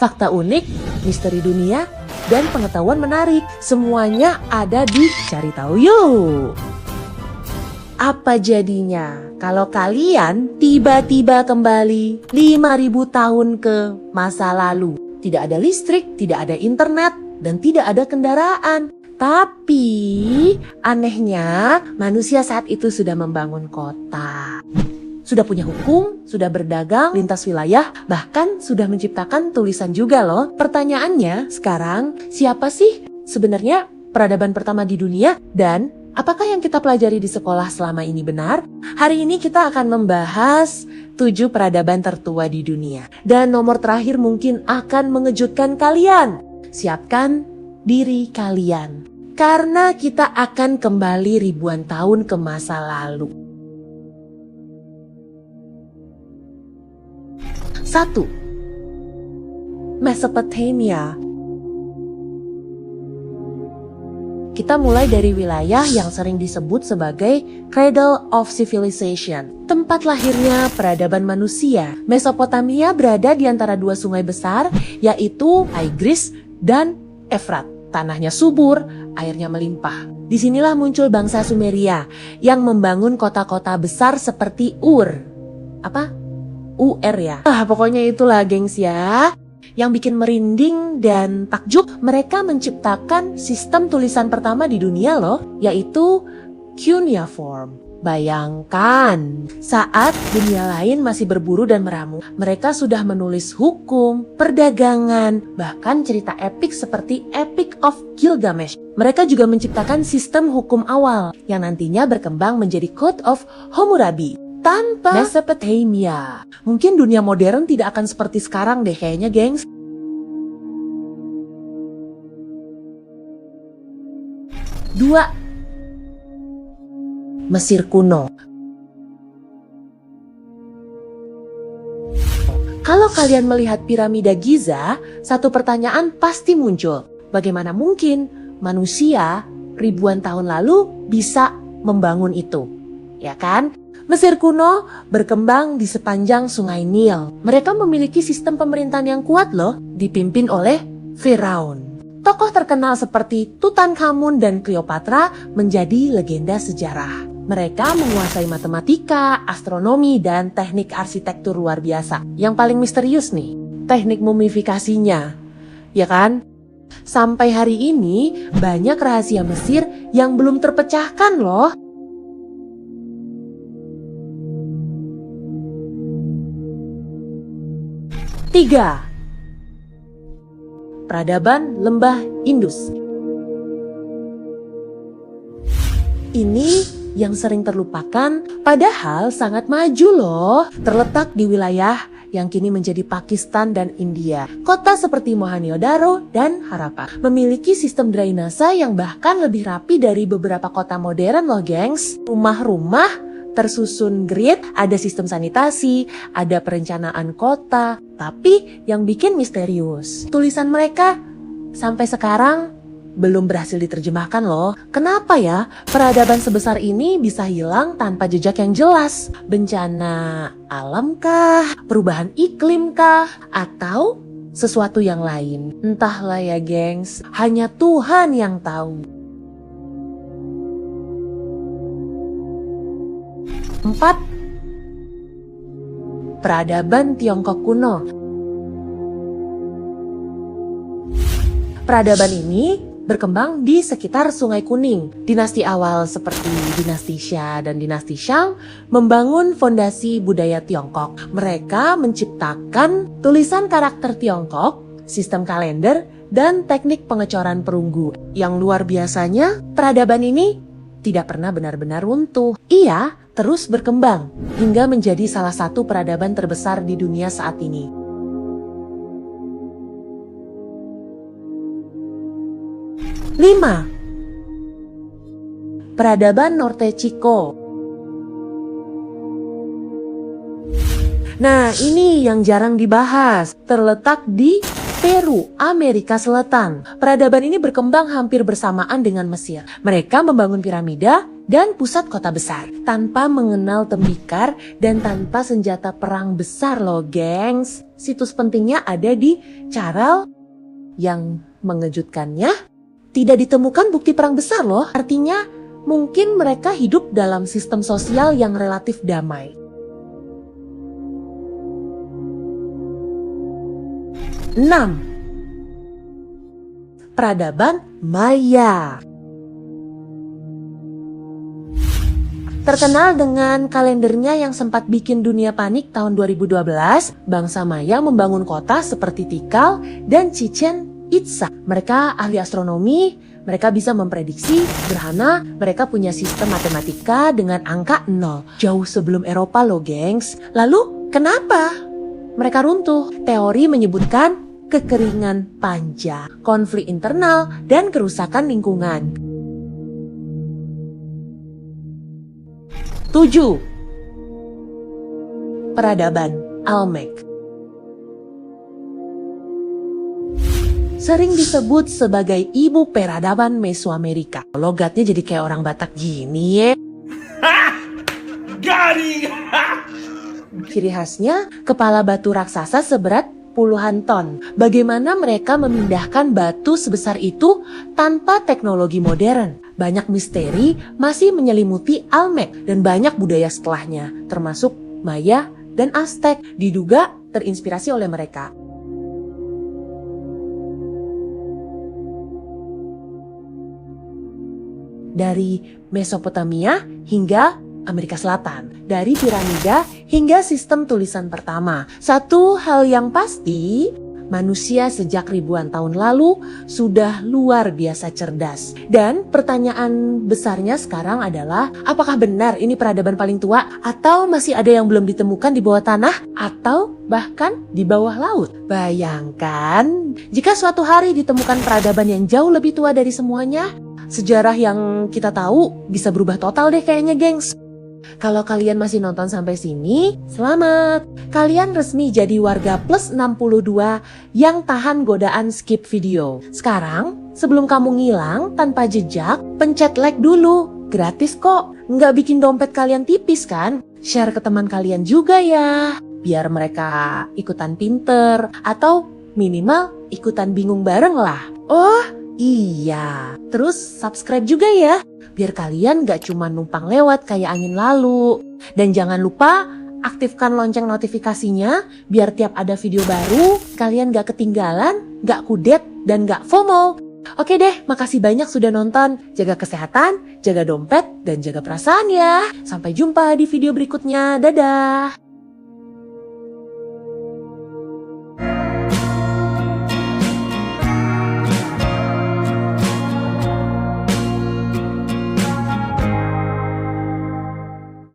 fakta unik, misteri dunia, dan pengetahuan menarik. Semuanya ada di Cari Tahu Yuk! Apa jadinya kalau kalian tiba-tiba kembali 5.000 tahun ke masa lalu? Tidak ada listrik, tidak ada internet, dan tidak ada kendaraan. Tapi anehnya manusia saat itu sudah membangun kota. Sudah punya hukum, sudah berdagang lintas wilayah, bahkan sudah menciptakan tulisan juga loh. Pertanyaannya sekarang, siapa sih sebenarnya peradaban pertama di dunia? Dan apakah yang kita pelajari di sekolah selama ini benar? Hari ini kita akan membahas 7 peradaban tertua di dunia. Dan nomor terakhir mungkin akan mengejutkan kalian. Siapkan diri kalian. Karena kita akan kembali ribuan tahun ke masa lalu. 1. Mesopotamia. Kita mulai dari wilayah yang sering disebut sebagai Cradle of Civilization, tempat lahirnya peradaban manusia. Mesopotamia berada di antara 2 sungai besar, yaitu Tigris dan Efrat. Tanahnya subur, airnya melimpah. Disinilah muncul bangsa Sumeria yang membangun kota-kota besar seperti Ur. Apa? UR ya. Pokoknya itulah gengs ya. Yang bikin merinding dan takjub, mereka menciptakan sistem tulisan pertama di dunia loh, yaitu cuneiform. Bayangkan, saat dunia lain masih berburu dan meramu, mereka sudah menulis hukum, perdagangan, bahkan cerita epik seperti Epic of Gilgamesh. Mereka juga menciptakan sistem hukum awal yang nantinya berkembang menjadi Code of Hammurabi. Tanpa Mesopotamia, mungkin dunia modern tidak akan seperti sekarang deh kayaknya, gengs. 2. Mesir kuno. Kalau kalian melihat piramida Giza, satu pertanyaan pasti muncul. Bagaimana mungkin manusia ribuan tahun lalu bisa membangun itu? Ya kan? Mesir kuno berkembang di sepanjang sungai Nil. Mereka memiliki sistem pemerintahan yang kuat loh, dipimpin oleh Firaun. Tokoh terkenal seperti Tutankhamun dan Cleopatra menjadi legenda sejarah. Mereka menguasai matematika, astronomi, dan teknik arsitektur luar biasa. Yang paling misterius nih, teknik mumifikasinya. Ya kan? Sampai hari ini banyak rahasia Mesir yang belum terpecahkan loh. 3. Peradaban Lembah Indus. Ini yang sering terlupakan, padahal sangat maju loh. Terletak di wilayah yang kini menjadi Pakistan dan India. Kota seperti Mohenjo-daro dan Harappa memiliki sistem drainase yang bahkan lebih rapi dari beberapa kota modern loh gengs. Rumah-rumah tersusun grid, ada sistem sanitasi, ada perencanaan kota. Tapi yang bikin misterius, tulisan mereka sampai sekarang belum berhasil diterjemahkan loh. Kenapa ya peradaban sebesar ini bisa hilang tanpa jejak yang jelas? Bencana alam kah? Perubahan iklim kah? Atau sesuatu yang lain? Entahlah ya gengs, hanya Tuhan yang tahu. 4. Peradaban Tiongkok kuno. Peradaban ini berkembang di sekitar Sungai Kuning. Dinasti awal seperti Dinasti Xia dan Dinasti Shang membangun fondasi budaya Tiongkok. Mereka menciptakan tulisan karakter Tiongkok, sistem kalender, dan teknik pengecoran perunggu. Yang luar biasanya, peradaban ini tidak pernah benar-benar runtuh. Ia terus berkembang hingga menjadi salah satu peradaban terbesar di dunia saat ini. 5. Peradaban Norte Chico. Nah, ini yang jarang dibahas. Terletak di Peru, Amerika Selatan. Peradaban ini berkembang hampir bersamaan dengan Mesir. Mereka membangun piramida dan pusat kota besar. Tanpa mengenal tembikar dan tanpa senjata perang besar loh gengs. Situs pentingnya ada di Charal. Yang mengejutkannya, tidak ditemukan bukti perang besar loh. Artinya mungkin mereka hidup dalam sistem sosial yang relatif damai. 6. Peradaban Maya. Terkenal dengan kalendernya yang sempat bikin dunia panik tahun 2012, bangsa Maya membangun kota seperti Tikal dan Chichen Itza. Mereka ahli astronomi, mereka bisa memprediksi gerhana, mereka punya sistem matematika dengan angka 0. Jauh sebelum Eropa loh gengs. Lalu kenapa mereka runtuh? Teori menyebutkan kekeringan panja, konflik internal, dan kerusakan lingkungan. 7. Peradaban Olmec. Sering disebut sebagai ibu peradaban Mesoamerika. Logatnya jadi kayak orang Batak gini ya. Garing. Ciri khasnya kepala batu raksasa seberat puluhan ton. Bagaimana mereka memindahkan batu sebesar itu tanpa teknologi modern? Banyak misteri masih menyelimuti Olmec dan banyak budaya setelahnya, termasuk Maya dan Aztec, diduga terinspirasi oleh mereka. Dari Mesopotamia hingga Amerika Selatan, dari piramida hingga sistem tulisan pertama. Satu hal yang pasti, manusia sejak ribuan tahun lalu sudah luar biasa cerdas. Dan pertanyaan besarnya sekarang adalah, apakah benar ini peradaban paling tua? Atau masih ada yang belum ditemukan di bawah tanah? Atau bahkan di bawah laut? Bayangkan, jika suatu hari ditemukan peradaban yang jauh lebih tua dari semuanya, sejarah yang kita tahu bisa berubah total deh kayaknya gengs. Kalau kalian masih nonton sampai sini, selamat! Kalian resmi jadi warga plus 62 yang tahan godaan skip video. Sekarang, sebelum kamu ngilang tanpa jejak, pencet like dulu. Gratis kok, nggak bikin dompet kalian tipis kan? Share ke teman kalian juga ya, biar mereka ikutan pinter, atau minimal ikutan bingung bareng lah. Oh iya, terus subscribe juga ya, biar kalian gak cuma numpang lewat kayak angin lalu. Dan jangan lupa aktifkan lonceng notifikasinya, biar tiap ada video baru, kalian gak ketinggalan, gak kudet, dan gak FOMO. Oke deh, makasih banyak sudah nonton. Jaga kesehatan, jaga dompet, dan jaga perasaan ya. Sampai jumpa di video berikutnya, dadah!